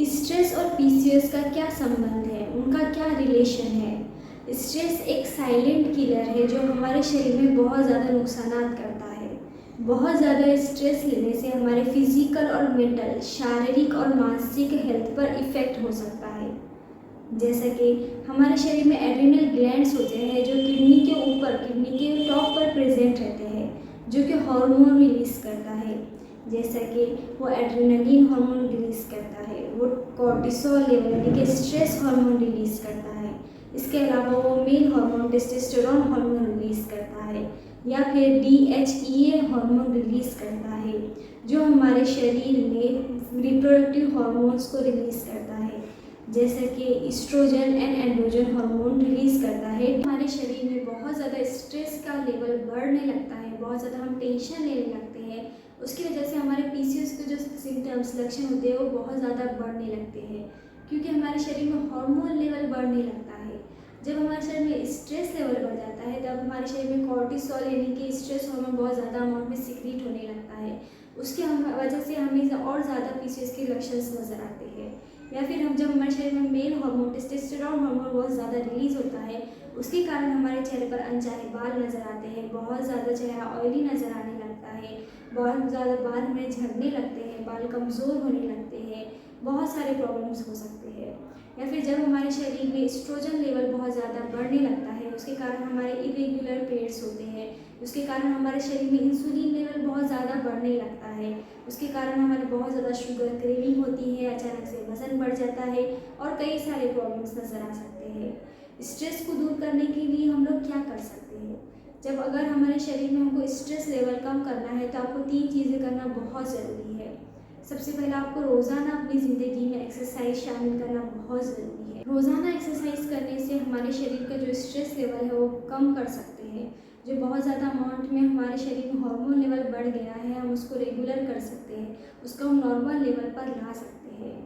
Stress और PCOS का क्या संबंध है, उनका क्या रिलेशन है। स्ट्रेस एक साइलेंट किलर है जो हमारे शरीर में बहुत ज़्यादा नुकसान करता है। बहुत ज़्यादा स्ट्रेस लेने से हमारे फिजिकल और मेंटल, शारीरिक और मानसिक हेल्थ पर इफ़ेक्ट हो सकता है। जैसा कि हमारे शरीर में एड्रिनल ग्लैंड्स होते हैं जो किडनी के ऊपर, किडनी के टॉप पर प्रेजेंट रहते हैं, जो कि हार्मोन रिलीज़ करता है। जैसा कि वो एड्रेनलिन हार्मोन रिलीज़ करता है, वो कॉर्टिसोल लेवल यानी कि स्ट्रेस हार्मोन रिलीज़ करता है। इसके अलावा वो male hormone testosterone hormone release करता है, या फिर DHEA हार्मोन रिलीज़ करता है, जो हमारे शरीर में रिप्रोडक्टिव हार्मोन्स को रिलीज़ करता है। जैसे कि estrogen and androgen hormone release करता है। हमारे शरीर में बहुत ज़्यादा स्ट्रेस का लेवल बढ़ने लगता है, बहुत ज़्यादा हम टेंशन लेने लगते हैं, उसकी वजह से हमारे पीसीओएस के जो सिम्टम्स, लक्षण होते हैं वो बहुत ज़्यादा बढ़ने लगते हैं, क्योंकि हमारे शरीर में हार्मोन लेवल बढ़ने लगता है। जब हमारे शरीर में स्ट्रेस लेवल बढ़ जाता है तब हमारे शरीर में कॉर्टिसोल यानी कि स्ट्रेस हार्मोन बहुत ज़्यादा अमाउंट में सिक्रीट होने लगता है। उसके वजह से हमें और ज़्यादा पीसीओएस के लक्षण नज़र आते हैं। या फिर जब हमारे शरीर में मेल हार्मोन टेस्टोस्टेरोन हार्मोन बहुत ज़्यादा रिलीज़ होता है, उसके कारण हमारे चेहरे पर अनचाहे बाल नज़र आते हैं, बहुत ज़्यादा चेहरा ऑयली नज़र आने लगता है, बहुत ज़्यादा बाल हमें झड़ने लगते हैं, बाल कमज़ोर होने लगते हैं, बहुत सारे प्रॉब्लम्स हो सकते हैं। या फिर जब हमारे शरीर में एस्ट्रोजन लेवल बहुत ज़्यादा बढ़ने लगता है, उसके कारण हमारे इरेगुलर पीरियड्स होते हैं, उसके कारण हमारे शरीर में इंसुलिन लेवल बहुत ज़्यादा बढ़ने लगता है, उसके कारण हमारे बहुत ज़्यादा शुगर क्रेविंग होती है, अचानक से वज़न बढ़ जाता है और कई सारे प्रॉब्लम्स नज़र आ सकते हैं। स्ट्रेस को दूर करने के लिए हम लोग क्या कर सकते हैं? जब अगर हमारे शरीर में हमको स्ट्रेस लेवल कम करना है तो आपको 3 चीज़ें करना बहुत ज़रूरी है। सबसे पहले आपको रोज़ाना अपनी ज़िंदगी में एक्सरसाइज शामिल करना बहुत ज़रूरी है। रोज़ाना एक्सरसाइज करने से हमारे शरीर का जो स्ट्रेस लेवल है वो कम कर सकते हैं। जो बहुत ज़्यादा अमाउंट में हमारे शरीर में हार्मोन लेवल बढ़ गया है, हम उसको रेगुलर कर सकते हैं, उसको हम नॉर्मल लेवल पर ला सकते हैं।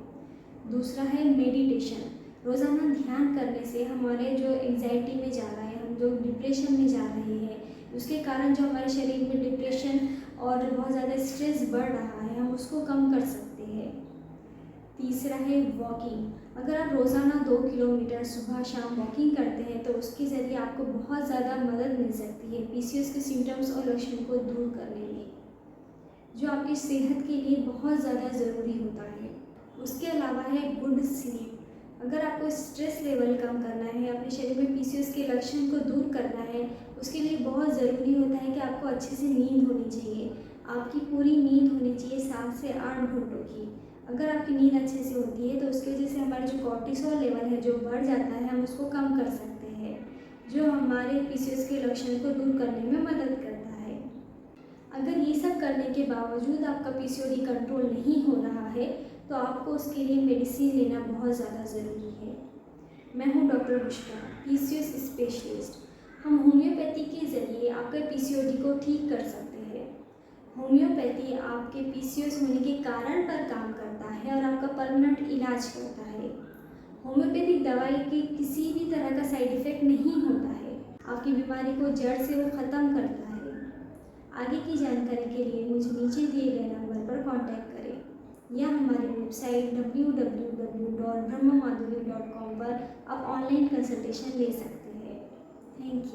दूसरा है मेडिटेशन। रोज़ाना ध्यान करने से हमारे जो एंग्जाइटी में जा रहा है, हम जो डिप्रेशन में जा रहे हैं, उसके कारण जो हमारे शरीर में डिप्रेशन और बहुत ज़्यादा स्ट्रेस बढ़ रहा है, हम उसको कम कर सकते हैं। तीसरा है वॉकिंग। अगर आप रोज़ाना 2 किलोमीटर सुबह शाम वॉकिंग करते हैं तो उसके ज़रिए आपको बहुत ज़्यादा मदद मिल सकती है पीसीओएस के सिम्टम्स और लक्षण को दूर करने में, जो आपकी सेहत के लिए बहुत ज़्यादा ज़रूरी होता है। उसके अलावा है गुड स्लीप। अगर आपको स्ट्रेस लेवल कम करना है, अपने शरीर में पीसीओएस के लक्षण को दूर करना है, उसके लिए बहुत ज़रूरी होता है कि आपको अच्छे से नींद होनी चाहिए। आपकी पूरी नींद होनी चाहिए 7 से 8 घंटों की। अगर आपकी नींद अच्छे से होती है तो उसकी वजह से हमारा जो कॉर्टिसोल लेवल है जो बढ़ जाता है, हम उसको कम कर सकते हैं, जो हमारे पीसीओएस के लक्षण को दूर करने में मदद करता है। अगर ये सब करने के बावजूद आपका पीसीओडी कंट्रोल नहीं हो रहा है तो आपको उसके लिए मेडिसिन लेना बहुत ज़्यादा ज़रूरी है। मैं हूँ डॉक्टर बुश्रा, पीसीओएस स्पेशलिस्ट। हम होम्योपैथी के ज़रिए आपके पीसीओडी को ठीक कर सकते हैं। होम्योपैथी आपके पीसीओएस होने के कारण पर काम करता है और आपका परमानेंट इलाज करता है। होम्योपैथिक दवाई के किसी भी तरह का साइड इफ़ेक्ट नहीं होता है, आपकी बीमारी को जड़ से वो ख़त्म करता है। आगे की जानकारी के लिए मुझे नीचे दिए गए नंबर पर कांटेक्ट करें या हमारी वेबसाइट www.brahmamadhuri.com पर आप ऑनलाइन कंसल्टेशन ले सकते हैं। Thank you.